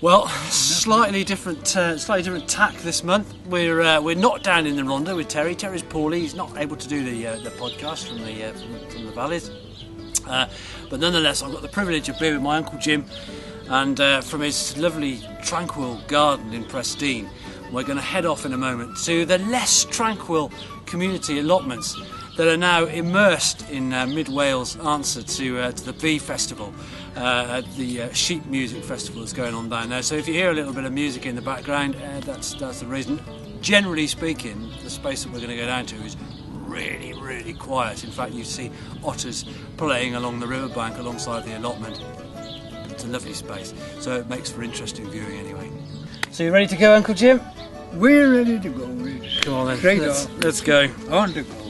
Well, slightly different tack this month. We're not down in the Rhondda with Terry. Terry's poorly. He's not able to do the podcast from the valleys. But nonetheless, I've got the privilege of being with my Uncle Jim, and from his lovely tranquil garden in Presteigne, we're going to head off in a moment to the less tranquil community allotments that are now immersed in mid-Wales' answer to the bee festival, the sheep music festival that's going on down there. So if you hear a little bit of music in the background, that's the reason. Generally speaking, the space that we're going to go down to is really, really quiet. In fact, you see otters playing along the riverbank alongside the allotment. It's a lovely space, so it makes for interesting viewing anyway. So you ready to go, Uncle Jim? We're ready to go. Come on then, let's go. On to go.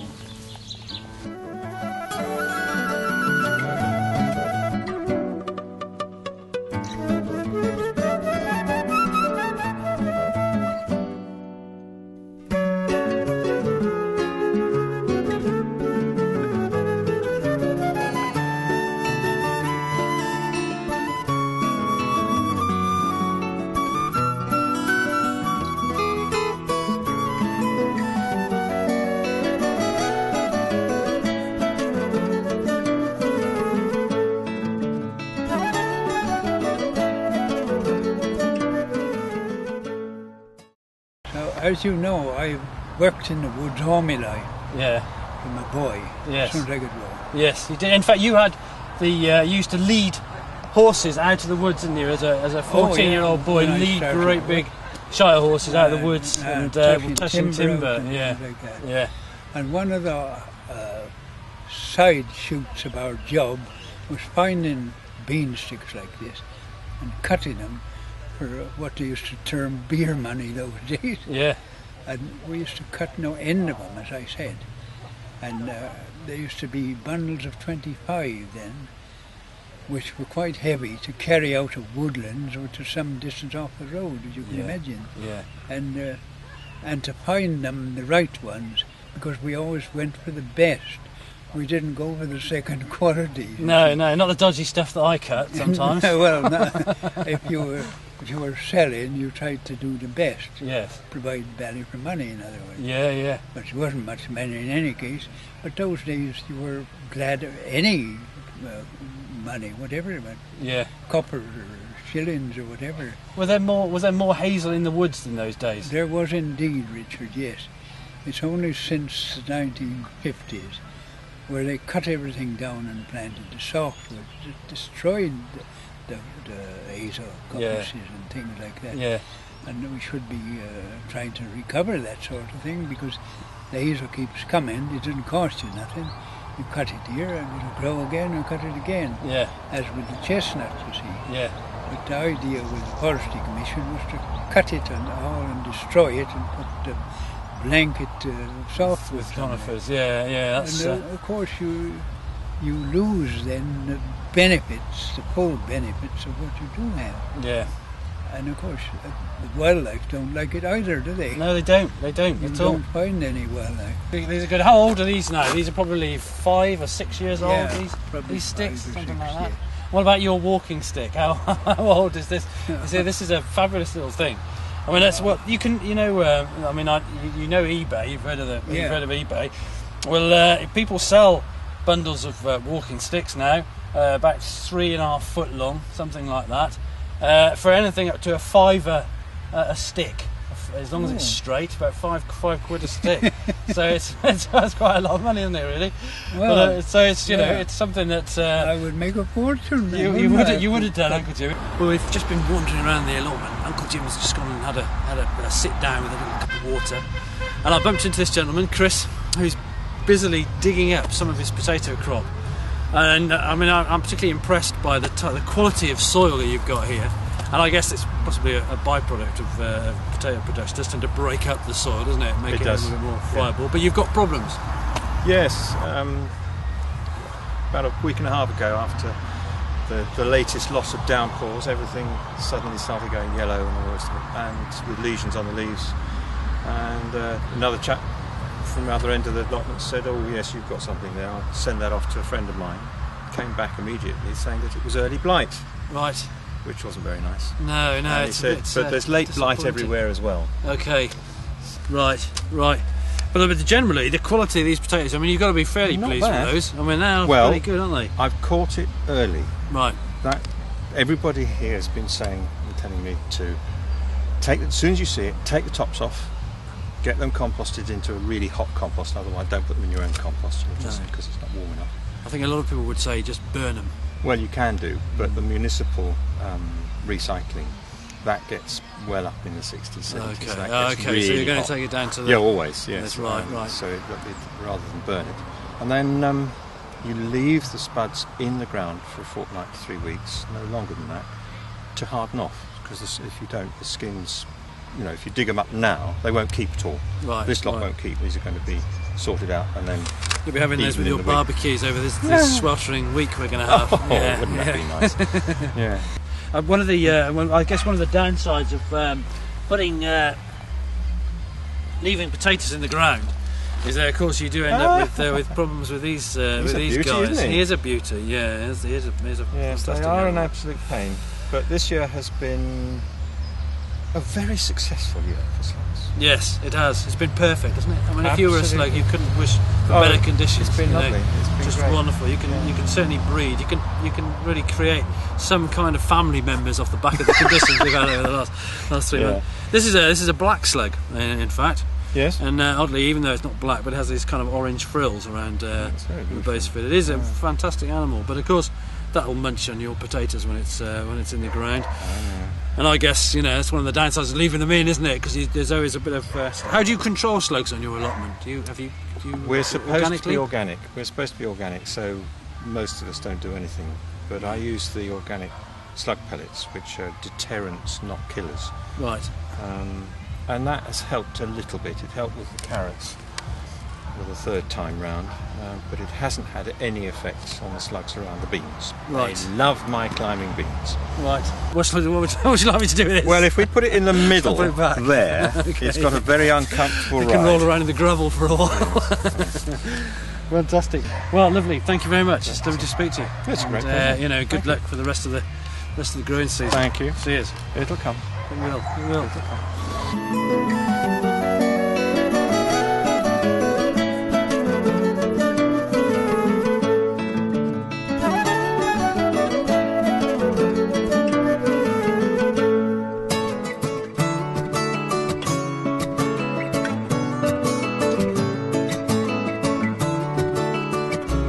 As you know, I worked in the woods all my life. Yeah. From a boy. Yes. As soon as I could walk. Yes, you did. In fact, you had you used to lead horses out of the woods, didn't you? As a 14-year-old boy, lead great big shire horses out of the woods and touching timber. Yeah. Like that. Yeah. And one of the side shoots of our job was finding bean sticks like this and cutting them for what they used to term beer money those days. Yeah. And we used to cut no end of them, as I said. And there used to be bundles of 25 then, which were quite heavy to carry out of woodlands or to some distance off the road, as you can imagine. Yeah. And to find them, the right ones, because we always went for the best. We didn't go for the second quality. No, not the dodgy stuff that I cut sometimes. Well, no. If you were selling, you tried to do the best. Yes. Provide value for money, in other words. Yeah. But there wasn't much money in any case. But those days you were glad of any money, whatever it was. Yeah. Coppers or shillings or whatever. Was there more hazel in the woods in those days? There was indeed, Richard, yes. It's only since the 1950s where they cut everything down and planted the softwood. It destroyed the hazel coppices and things like that. Yeah. And we should be trying to recover that sort of thing, because the hazel keeps coming. It doesn't cost you nothing. You cut it here and it'll grow again and cut it again. Yeah. As with the chestnut, you see. Yeah. But the idea with the Forestry Commission was to cut it and destroy it and put the blanket softwood conifers. Yeah. That's. And of course you lose then the benefits, the full benefits of what you do have. Yeah. And of course, the wildlife don't like it either, do they? No, they don't. You at all. don't find any wildlife. These are good. How old are these now? These are probably 5 or 6 years old. These sticks, 5 or something 6, like that. yeah. What about your walking stick? How old is this? You see, this is a fabulous little thing. I mean, that's what you can. You know, you know eBay. You've heard of eBay. Well, people sell bundles of walking sticks now, about 3.5 foot long, something like that, for anything up to a £5 a stick, as long as it's straight, about five quid a stick. So it's quite a lot of money, isn't it? Really. Well, so it's it's something that I would make a fortune. You would have done, Uncle Jim. Well, we've just been wandering around the allotment. Uncle Jim's just gone and had a sit down with a little cup of water, and I bumped into this gentleman, Chris, who's busily digging up some of his potato crop. And I'm particularly impressed by the quality of soil that you've got here. And I guess it's possibly a byproduct of potato production, just to break up the soil, doesn't it? Make it a little bit more viable. Yeah. But you've got problems. Yes. About a week and a half ago, after the latest loss of downpours, everything suddenly started going yellow and all the rest of it, and with lesions on the leaves. And another chap from the other end of the allotment said, "Oh yes, you've got something there. I'll send that off to a friend of mine." Came back immediately saying that it was early blight. Right. which wasn't very nice. No, And he it's said, but there's late blight disappointing. everywhere as well. Okay, right. But generally, the quality of these potatoes, I mean, you've got to be fairly Not pleased bad. with those. I mean, they're Well, pretty good, aren't they? I've caught it early. Right. That everybody here has been saying and telling me to take as soon as you see it, take the tops off, get them composted into a really hot compost. Otherwise, don't put them in your own compost because No. it's not warm enough. I think a lot of people would say just burn them. Well, you can do, but the municipal recycling, that gets well up in the 60s, 70s. Okay, That gets so really you're going hot. to take it down to the... Yeah, always, yes. That's right, right. So rather than burn it. And then you leave the spuds in the ground for a fortnight to 3 weeks, no longer than that, to harden off. Because if you don't, the skins, if you dig them up now, they won't keep at all. Right, This lot right. won't keep. These are going to be sorted out and then... You'll be having those eaten with in your the week. barbecues over this sweltering week we're going to have. Oh, wouldn't that be nice? Yeah. One of the, I guess one of the downsides of leaving potatoes in the ground is that, of course, you do end up with problems with these beauty, guys. isn't he? He is a beauty, yeah. He is a Yes, they fantastic are an animal. absolute pain. But this year has been a very successful year for slugs. Yes, it has. It's been perfect, hasn't it? I mean, if you were a slug, Absolutely. you couldn't wish for Oh, better conditions. it's been you know. lovely. It's been Just great. wonderful. You can certainly breed. You can really create some kind of family members off the back of the conditions we've had over the last 3 Yeah. months. This is a black slug, in fact. Yes. And oddly, even though it's not black, but it has these kind of orange frills around It's very the beautiful. base of it. It is a fantastic animal, but of course that'll munch on your potatoes when it's in the ground. And I guess that's one of the downsides of leaving them in, isn't it? Because there's always a bit of. How do you control slugs on your allotment? Do you We're supposed organically? to be organic. We're supposed to be organic, so most of us don't do anything. But I use the organic slug pellets, which are deterrents, not killers. Right. And that has helped a little bit. It helped with the carrots for the third time round, but it hasn't had any effects on the slugs around the beans. Right. They love my climbing beans. Right. What would you like me to do with this? Well, if we put it in the middle Put it back. there, Okay. it's got a very uncomfortable You ride. can roll around in the gravel for a while. Fantastic. Well, lovely. Thank you very much. It's lovely to speak to you. It's a great And, pleasure. good luck for the rest of the growing season. Thank you. See you. It'll come. It will. It will.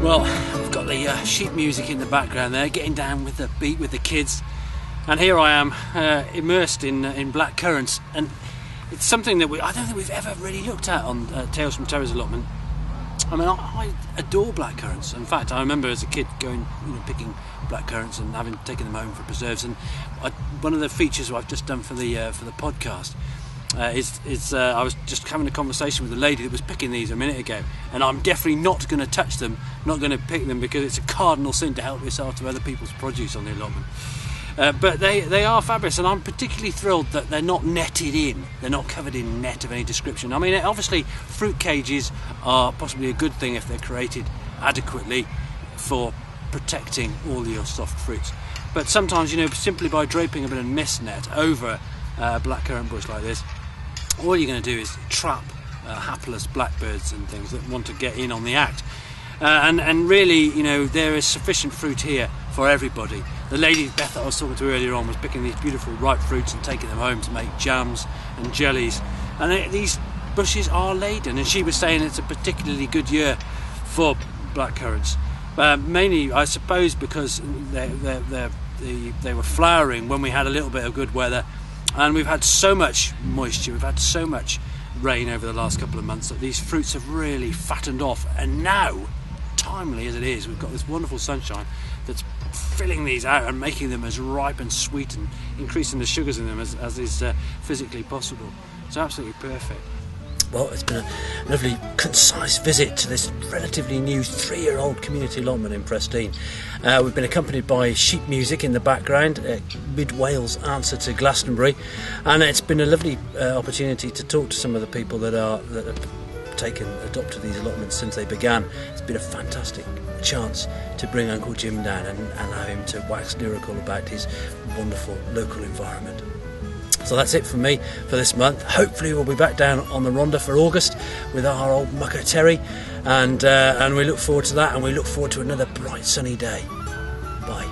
Well, I've got the sheep music in the background there, getting down with the beat with the kids, and here I am immersed in black currants, and it's something that I don't think we've ever really looked at on Tales from Terry's Allotment. I mean, I adore black currants. In fact, I remember as a kid going, picking black currants and having taken them home for preserves. And one of the features I've just done for the podcast is I was just having a conversation with a lady that was picking these a minute ago, and I'm definitely not going to touch them, not going to pick them, because it's a cardinal sin to help yourself to other people's produce on the allotment. But they are fabulous, and I'm particularly thrilled that they're not netted in. They're not covered in net of any description. I mean, obviously, fruit cages are possibly a good thing if they're created adequately for protecting all your soft fruits. But sometimes, simply by draping a bit of mist net over a blackcurrant bush like this, all you're going to do is trap hapless blackbirds and things that want to get in on the act. And really, there is sufficient fruit here for everybody. The lady Beth that I was talking to earlier on was picking these beautiful ripe fruits and taking them home to make jams and jellies. And these bushes are laden, and she was saying it's a particularly good year for blackcurrants. Mainly, I suppose, because they were flowering when we had a little bit of good weather, and we've had so much moisture, we've had so much rain over the last couple of months that these fruits have really fattened off. And now, timely as it is, we've got this wonderful sunshine that's filling these out and making them as ripe and sweet and increasing the sugars in them as is physically possible. It's absolutely perfect. Well, it's been a lovely, concise visit to this relatively new 3-year-old community allotment in Presteigne. We've been accompanied by sheep music in the background, mid-Wales answer to Glastonbury, and it's been a lovely opportunity to talk to some of the people that are adopted these allotments since they began. It's been a fantastic chance to bring Uncle Jim down and have him to wax lyrical about his wonderful local environment. So that's it from me for this month. Hopefully we'll be back down on the Rhondda for August with our old mucker Terry, and we look forward to that, and we look forward to another bright sunny day. Bye.